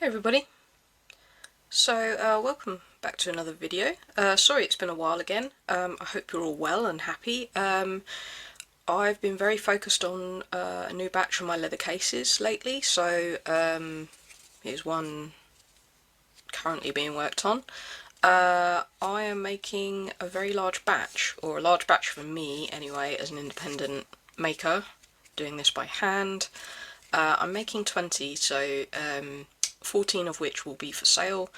Hey everybody, so welcome back to another video. Sorry it's been a while again. I hope you're all well and happy. I've been very focused on a new batch of my leather cases lately, so here's one currently being worked on. I am making a very large batch, or a large batch for me anyway, as an independent maker, doing this by hand. I'm making 20, so 14 of which will be for sale,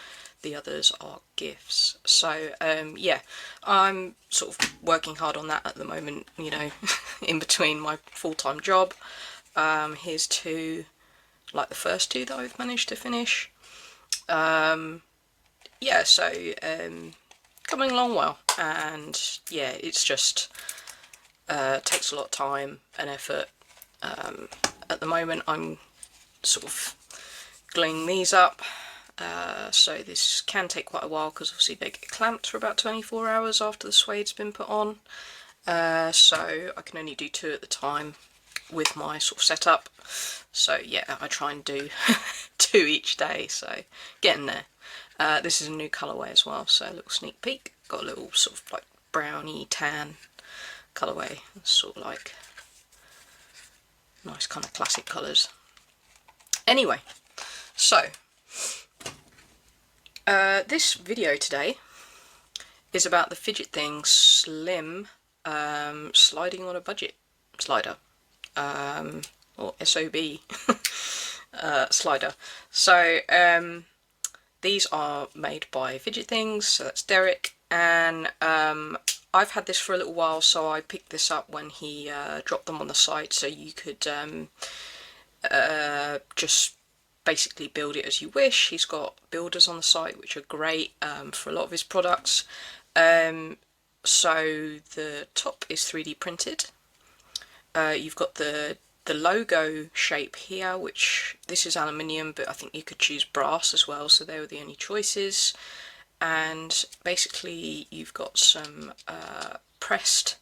the others are gifts. So yeah, I'm sort of working hard on that at the moment, you know, in between my full-time job. Here's two, like the first two that I've managed to finish. Yeah, so coming along well, and yeah, it's just takes a lot of time and effort. At the moment I'm sort of gluing these up, so this can take quite a while because obviously they get clamped for about 24 hours after the suede's been put on, so I can only do 2 at the time with my sort of setup. So yeah, I try and do 2 each day, so getting there. This is a new colourway as well, so a little sneak peek. Got a little sort of like browny tan colourway, sort of like nice kind of classic colours. Anyway, so this video today is about the FidgetThings Slim sliding on a budget slider, or S.O.B slider. So these are made by FidgetThings, so that's Derek, and I've had this for a little while, so I picked this up when he dropped them on the site, so you could just basically build it as you wish. He's got builders on the site which are great for a lot of his products. So the top is 3D printed. You've got the logo shape here, which this is aluminium, but I think you could choose brass as well, so they were the only choices. And basically you've got some pressed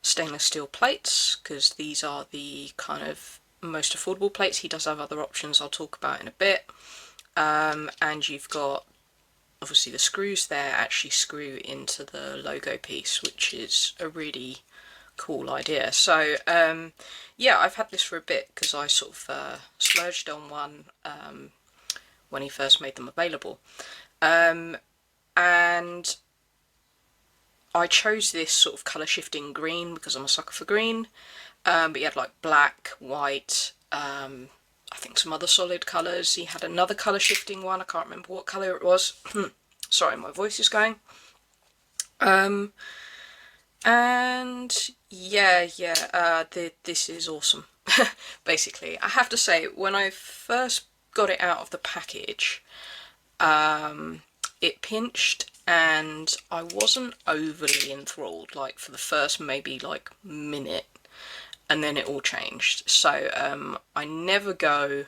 stainless steel plates, because these are the kind of most affordable plates. He does have other options I'll talk about in a bit. And you've got obviously the screws there actually screw into the logo piece, which is a really cool idea. So yeah, I've had this for a bit because I sort of splurged on one when he first made them available, and I chose this sort of colour shifting green because I'm a sucker for green, but he had like black, white, I think some other solid colours. He had another colour shifting one, I can't remember what colour it was. Sorry, my voice is going. And yeah, this is awesome. Basically, I have to say, when I first got it out of the package, it pinched and I wasn't overly enthralled, like for the first maybe like minute, and then it all changed. So I never go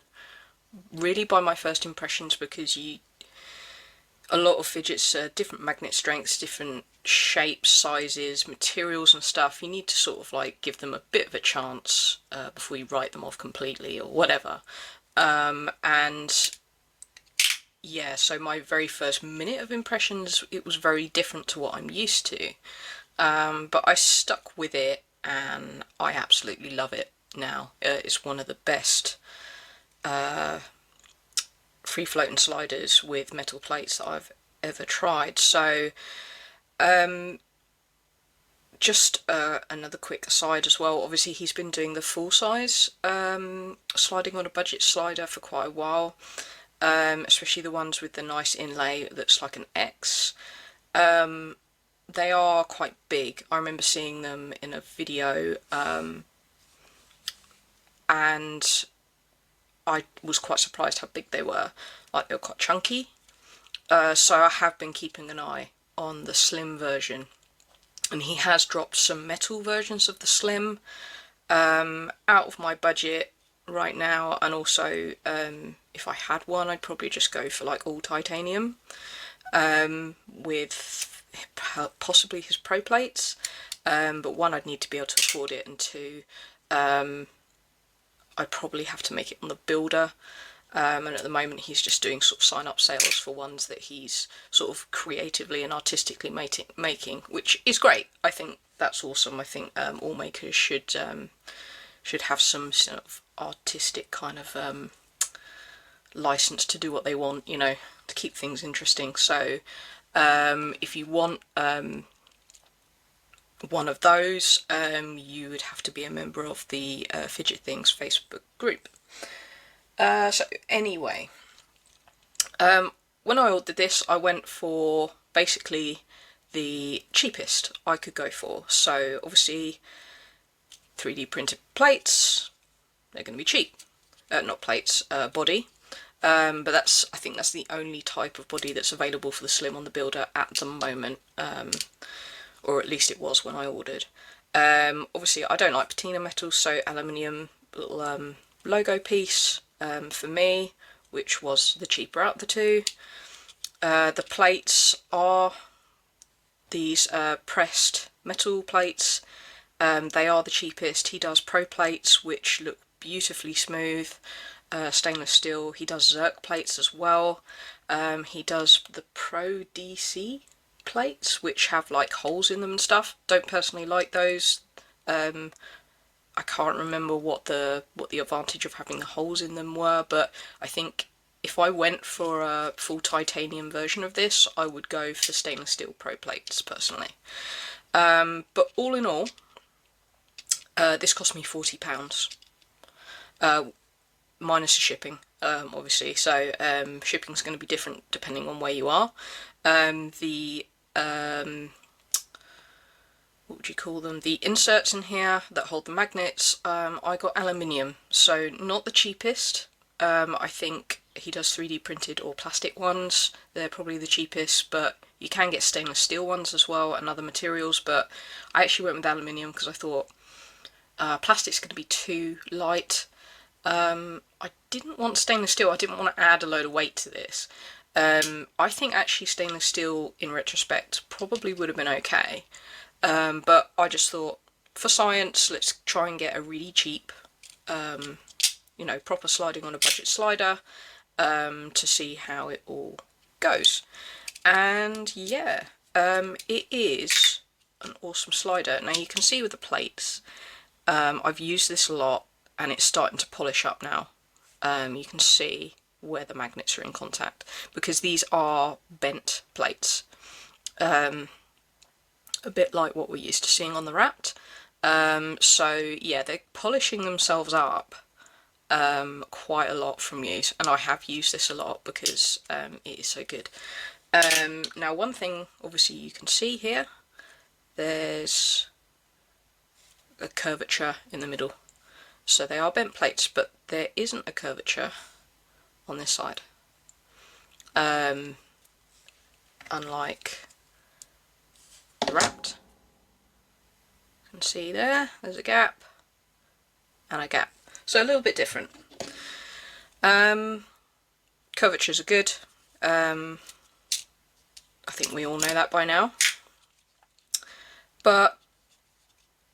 really by my first impressions, because a lot of fidgets are different magnet strengths, different shapes, sizes, materials and stuff. You need to sort of like give them a bit of a chance before you write them off completely or whatever. And yeah, so my very first minute of impressions, it was very different to what I'm used to. But I stuck with it and I absolutely love it now. It's one of the best free floating sliders with metal plates that I've ever tried. So just another quick aside as well, obviously he's been doing the full size sliding on a budget slider for quite a while, especially the ones with the nice inlay that's like an X. They are quite big. I remember seeing them in a video, and I was quite surprised how big they were. Like, they were quite chunky. So I have been keeping an eye on the slim version, and he has dropped some metal versions of the slim out of my budget right now. And also if I had one, I'd probably just go for like all titanium with possibly his pro plates, but one, I'd need to be able to afford it, and two, I'd probably have to make it on the builder and at the moment he's just doing sort of sign-up sales for ones that he's sort of creatively and artistically making, which is great. I think that's awesome. I think all makers should have some sort of artistic kind of license to do what they want, you know, to keep things interesting. So if you want one of those, you would have to be a member of the FidgetThings Facebook group. So anyway, when I ordered this, I went for basically the cheapest I could go for. So obviously 3D printed plates, they're going to be cheap. Not plates, body. But I think that's the only type of body that's available for the Slim on the Builder at the moment, or at least it was when I ordered. Obviously I don't like patina metals, so aluminium little logo piece for me, which was the cheaper out of the two. The plates are these pressed metal plates. They are the cheapest. He does pro plates, which look beautifully smooth, stainless steel. He does Zerk plates as well. He does the Pro DC plates, which have like holes in them and stuff. Don't personally like those. I can't remember what the advantage of having the holes in them were, but I think if I went for a full titanium version of this, I would go for stainless steel pro plates personally. But all in all, this cost me £40, minus the shipping, obviously. So shipping's going to be different depending on where you are. What would you call them? The inserts in here that hold the magnets, I got aluminium, so not the cheapest. I think he does 3D printed or plastic ones. They're probably the cheapest, but you can get stainless steel ones as well and other materials, but I actually went with aluminium because I thought plastic's going to be too light. I didn't want stainless steel. I didn't want to add a load of weight to this. I think actually stainless steel, in retrospect, probably would have been okay. But I just thought, for science, let's try and get a really cheap, you know, proper sliding on a budget slider, to see how it all goes. And yeah, it is an awesome slider. Now you can see with the plates, I've used this a lot and it's starting to polish up now. You can see where the magnets are in contact, because these are bent plates. A bit like what we're used to seeing on the Wrapped. So yeah, they're polishing themselves up quite a lot from use, and I have used this a lot because it is so good. Now one thing obviously you can see here, there's a curvature in the middle. So they are bent plates, but there isn't a curvature on this side. Unlike the Wrapped. You can see there's a gap and a gap. So a little bit different. Curvatures are good. I think we all know that by now. But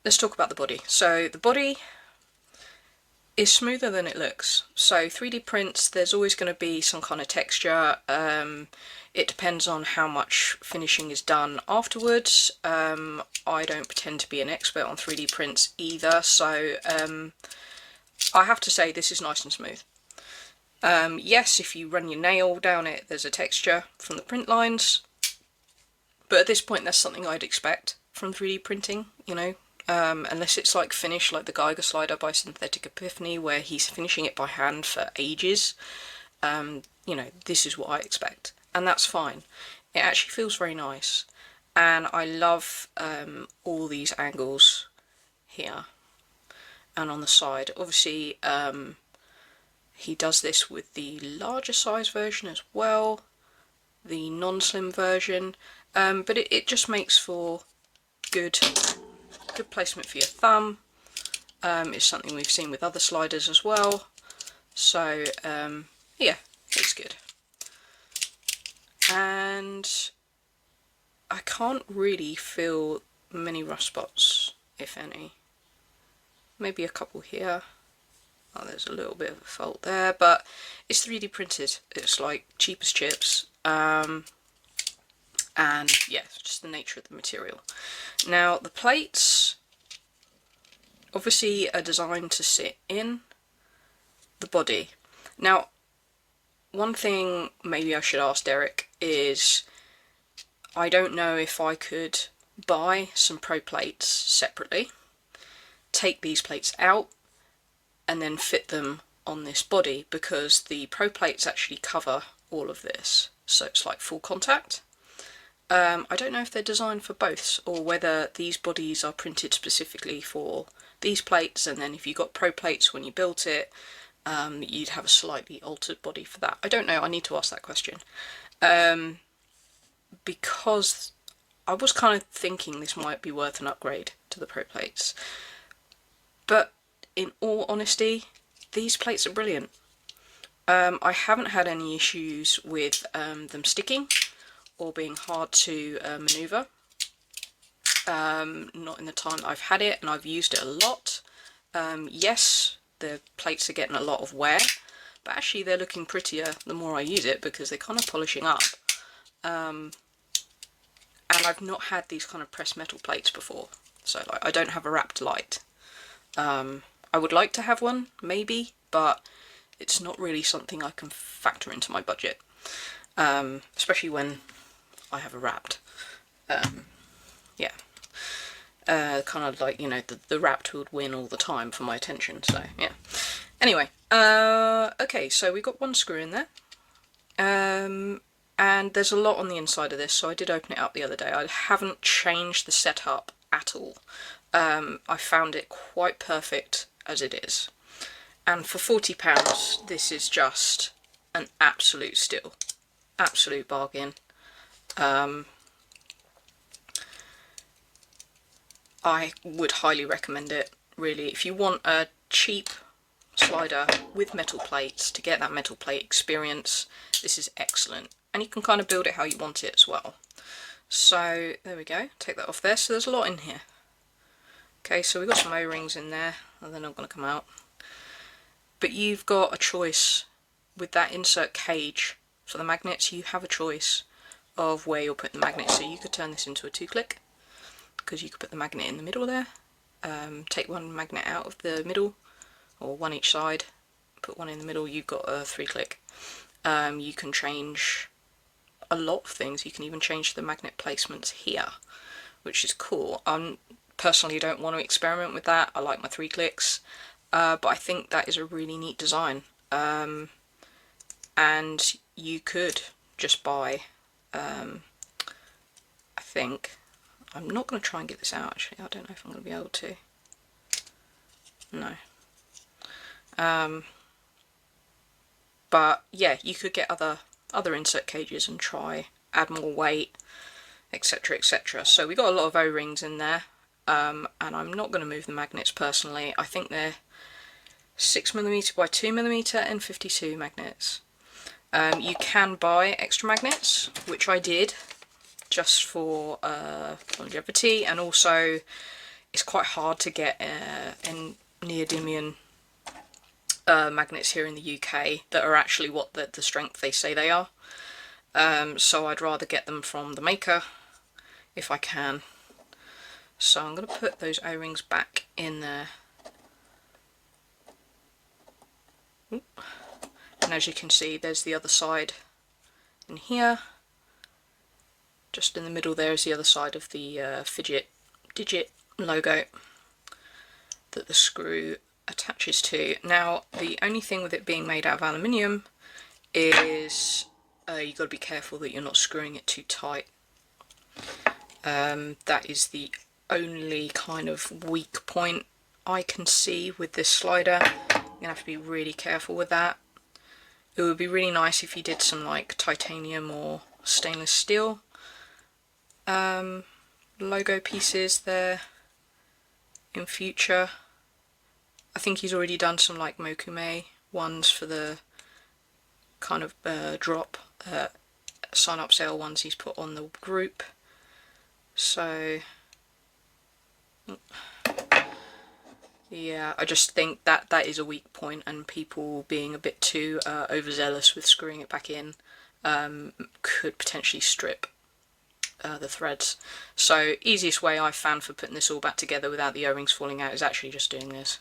let's talk about the body. So the body is smoother than it looks. So 3D prints, there's always going to be some kind of texture. It depends on how much finishing is done afterwards. I don't pretend to be an expert on 3D prints either, so I have to say this is nice and smooth. Yes, if you run your nail down it, there's a texture from the print lines, but at this point that's something I'd expect from 3D printing, you know. Unless it's like finished like the Geiger slider by Synthetic Epiphany, where he's finishing it by hand for ages. You know, this is what I expect, and that's fine. It actually feels very nice, and I love all these angles here and on the side. Obviously he does this with the larger size version as well, the non-slim version, but it just makes for good placement for your thumb. It's something we've seen with other sliders as well, so yeah, it's good. And I can't really feel many rough spots, if any. Maybe a couple here, Oh, there's a little bit of a fault there, but it's 3D printed. It's like cheap as chips. And yeah, it's just the nature of the material. Now the plates obviously are designed to sit in the body. Now, one thing maybe I should ask Derek is, I don't know if I could buy some pro plates separately, take these plates out, and then fit them on this body, because the pro plates actually cover all of this, so it's like full contact. I don't know if they're designed for both, or whether these bodies are printed specifically for these plates, and then if you got pro plates when you built it, you'd have a slightly altered body for that. I don't know, I need to ask that question. Because I was kind of thinking this might be worth an upgrade to the pro plates. But in all honesty, these plates are brilliant. I haven't had any issues with them sticking or being hard to manoeuvre. Not in the time that I've had it, and I've used it a lot. Yes, the plates are getting a lot of wear, but actually they're looking prettier the more I use it, because they're kind of polishing up. And I've not had these kind of pressed metal plates before, so like, I don't have a wrapped light. I would like to have one, maybe, but it's not really something I can factor into my budget, especially when I have a wrapped. Yeah. Kind of like, you know, the wrapped would win all the time for my attention, so yeah. Anyway, okay, so we got one screw in there. And there's a lot on the inside of this, so I did open it up the other day. I haven't changed the setup at all. I found it quite perfect as it is. And for £40, this is just an absolute steal. Absolute bargain. I would highly recommend it, really. If you want a cheap slider with metal plates to get that metal plate experience, this is excellent. And you can kind of build it how you want it as well. So there we go, take that off there. So there's a lot in here. Okay, so we've got some O-rings in there, and they're not going to come out. But you've got a choice with that insert cage for the magnets. You have a choice of where you're putting the magnets. So you could turn this into a 2-click, because you could put the magnet in the middle there. Take one magnet out of the middle, or one each side, put one in the middle, you've got a 3-click. You can change a lot of things. You can even change the magnet placements here, which is cool. I personally don't want to experiment with that. I like my 3-clicks, but I think that is a really neat design. And you could just buy, I think, I'm not going to try and get this out actually, I don't know if I'm going to be able to. No. But yeah, you could get other insert cages and try, add more weight, etc, etc. So we got a lot of O-rings in there, and I'm not going to move the magnets personally. I think they're 6mm by 2mm and 52 magnets. You can buy extra magnets, which I did, just for longevity, and also it's quite hard to get neodymium magnets here in the UK that are actually what the strength they say they are. So I'd rather get them from the maker if I can. So I'm going to put those O-rings back in there. Oop. And as you can see, there's the other side in here. Just in the middle there is the other side of the Fidget digit logo that the screw attaches to. Now, the only thing with it being made out of aluminium is you've got to be careful that you're not screwing it too tight. That is the only kind of weak point I can see with this slider. You're going to have to be really careful with that. It would be really nice if you did some like titanium or stainless steel logo pieces there in future. I think he's already done some like Mokume ones for the kind of drop sign up sale ones he's put on the group. So Yeah, I just think that that is a weak point, and people being a bit too overzealous with screwing it back in could potentially strip the threads. So easiest way I've found for putting this all back together without the O-rings falling out is actually just doing this.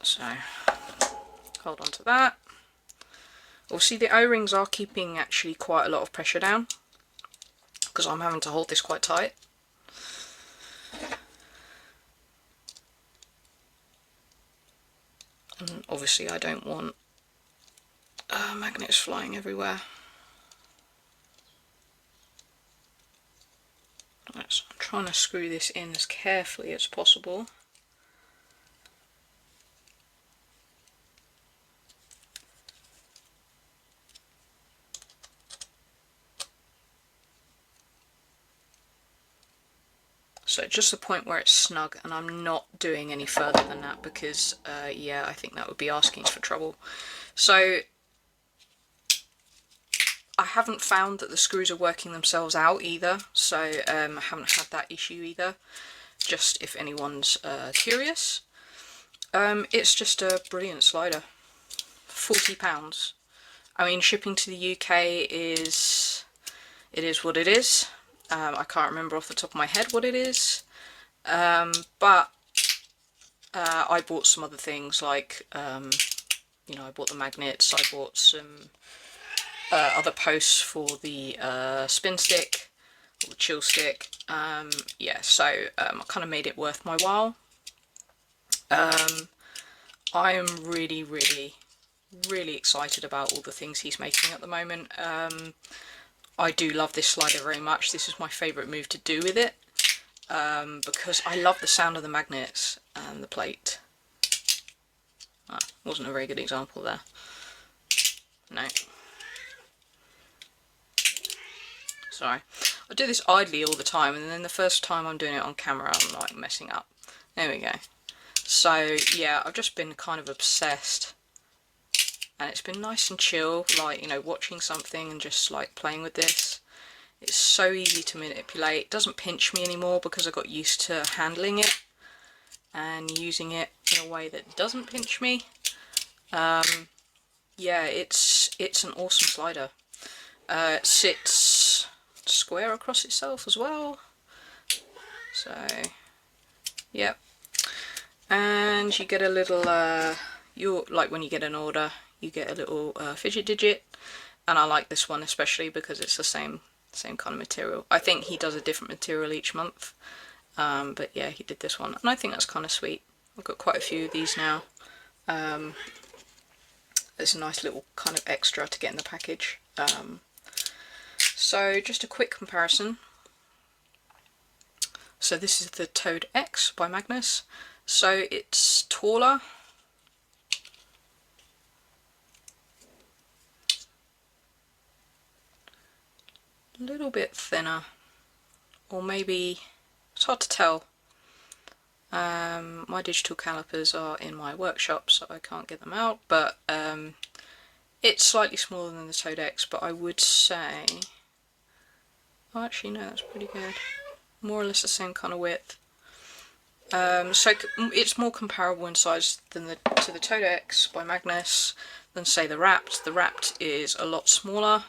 So hold on to that. Obviously the O-rings are keeping actually quite a lot of pressure down because I'm having to hold this quite tight. And obviously I don't want magnets flying everywhere. Right, so I'm trying to screw this in as carefully as possible. So just the point where it's snug, and I'm not doing any further than that because, yeah, I think that would be asking for trouble. So I haven't found that the screws are working themselves out either, so I haven't had that issue either, just if anyone's curious. It's just a brilliant slider. £40. I mean, shipping to the UK is what it is. I can't remember off the top of my head what it is, but I bought some other things like, you know, I bought the magnets, I bought some other posts for the spin stick, or the chill stick. Yeah, so I kind of made it worth my while. I am really, really, really excited about all the things he's making at the moment. I do love this slider very much. This is my favourite move to do with it, because I love the sound of the magnets and the plate. Wasn't a very good example there. No. Sorry. I do this idly all the time, and then the first time I'm doing it on camera I'm like messing up. There we go. So yeah, I've just been kind of obsessed, and it's been nice and chill, like, you know, watching something and just like playing with this. It's so easy to manipulate. It doesn't pinch me anymore because I got used to handling it and using it in a way that doesn't pinch me. Yeah, it's an awesome slider. It sits square across itself as well. So, yep. And you get a little, like when you get an order, you get a little fidget digit. And I like this one especially because it's the same kind of material. I think he does a different material each month. But yeah, he did this one, and I think that's kind of sweet. I've got quite a few of these now. It's a nice little kind of extra to get in the package. So just a quick comparison. So this is the Toad X by Magnus. So it's taller. A little bit thinner. Or maybe, it's hard to tell. My digital calipers are in my workshop, so I can't get them out, but it's slightly smaller than the Toad X, but I would say, oh actually no, that's pretty good. More or less the same kind of width. So it's more comparable in size than to the Toad X by Magnus than say the Wrapped. The Wrapped is a lot smaller.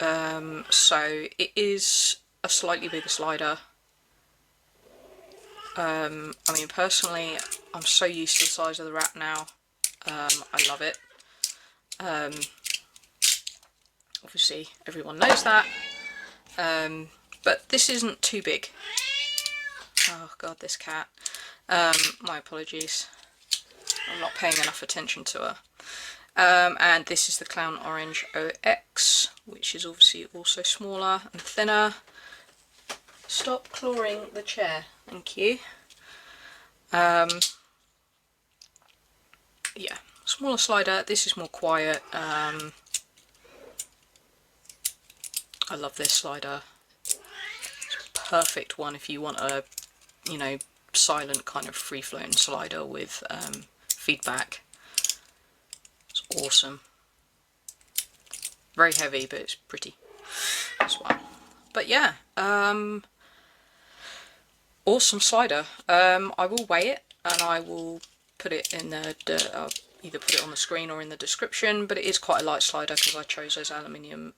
So it is a slightly bigger slider. I mean, personally, I'm so used to the size of the Wrap now. I love it. Obviously, everyone knows that. But this isn't too big. Oh god, this cat. My apologies. I'm not paying enough attention to her. And this is the Clown Orange OX, which is obviously also smaller and thinner. Stop clawing the chair, thank you. Yeah, smaller slider. This is more quiet. I love this slider. It's a perfect one if you want a, you know, silent kind of free-flowing slider with feedback. It's awesome. Very heavy, but it's pretty as well. But yeah, awesome slider. I will weigh it and I will put it in the either put it on the screen or in the description, but it is quite a light slider because I chose those aluminium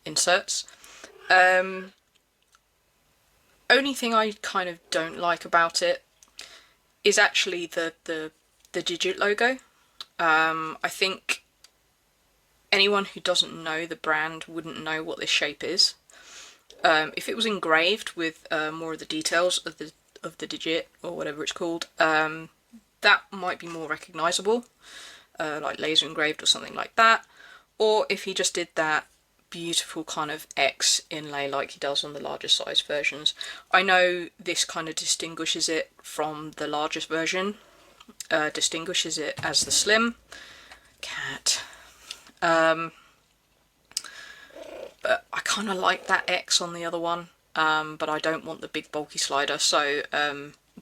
inserts. Only thing I kind of don't like about it is actually the Digit logo. I think anyone who doesn't know the brand wouldn't know what this shape is. If it was engraved with more of the details of the Digit or whatever it's called, that might be more recognisable, like laser engraved or something like that. Or if he just did that beautiful kind of X inlay like he does on the larger size versions. I know this kind of distinguishes it from the largest version, distinguishes it as the slim cat. But I kind of like that X on the other one, but I don't want the big bulky slider, so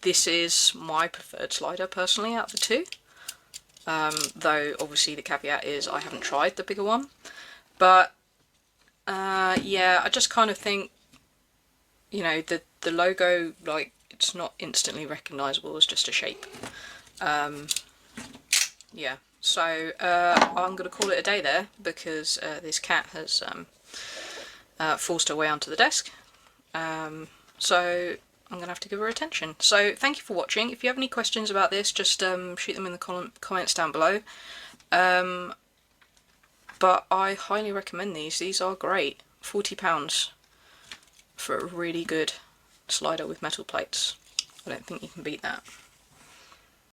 this is my preferred slider personally out of the two. Though obviously the caveat is I haven't tried the bigger one. But yeah, I just kind of think, you know, the logo, like, it's not instantly recognisable as just a shape. Yeah, so I'm going to call it a day there because this cat has forced her way onto the desk. So I'm going to have to give her attention. So thank you for watching. If you have any questions about this, just shoot them in the comments down below. But I highly recommend these. These are great. £40 for a really good slider with metal plates. I don't think you can beat that.